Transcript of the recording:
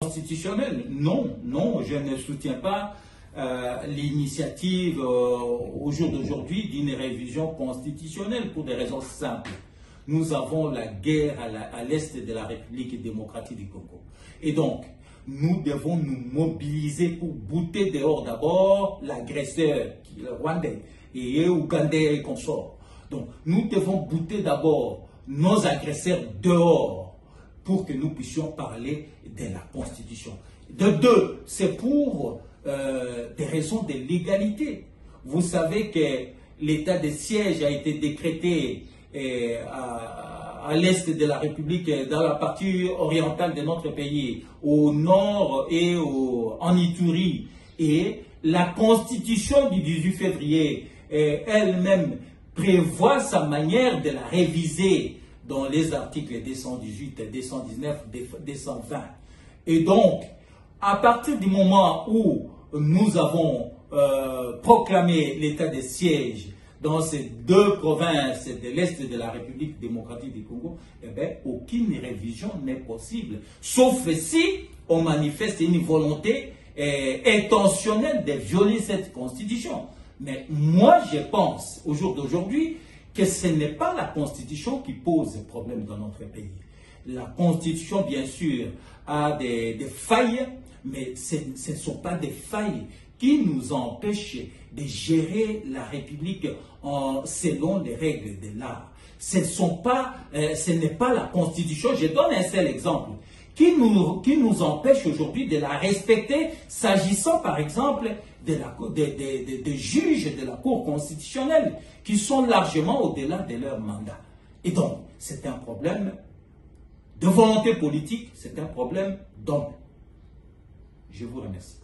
constitutionnelle. Non, non, je ne soutiens pas l'initiative au jour d'aujourd'hui d'une révision constitutionnelle pour des raisons simples. Nous avons la guerre à l'est de la République démocratique du Congo. Et donc, nous devons nous mobiliser pour bouter dehors d'abord l'agresseur, qui est le Rwandais, et Ougandais et consorts. Donc, nous devons bouter d'abord nos agresseurs dehors pour que nous puissions parler de la Constitution. De deux, c'est pour des raisons de légalité. Vous savez que l'état de siège a été décrété à l'est de la République, dans la partie orientale de notre pays, au nord et en Ituri. Et la Constitution du 18 février elle-même prévoit sa manière de la réviser dans les articles 218, 219, 220. Et donc, à partir du moment où nous avons proclamé l'état de siège dans ces deux provinces de l'Est de la République démocratique du Congo, eh bien, aucune révision n'est possible, sauf si on manifeste une volonté intentionnelle de violer cette constitution. Mais moi, je pense, au jour d'aujourd'hui, que ce n'est pas la constitution qui pose problème dans notre pays. La constitution, bien sûr, a des failles, mais ce ne sont pas des failles qui nous empêchent de gérer la République selon les règles de l'art. Ce n'est pas la Constitution, je donne un seul exemple, qui nous empêche aujourd'hui de la respecter, s'agissant par exemple des juges de la Cour constitutionnelle, qui sont largement au-delà de leur mandat. Et donc, c'est un problème de volonté politique, c'est un problème d'homme. Je vous remercie.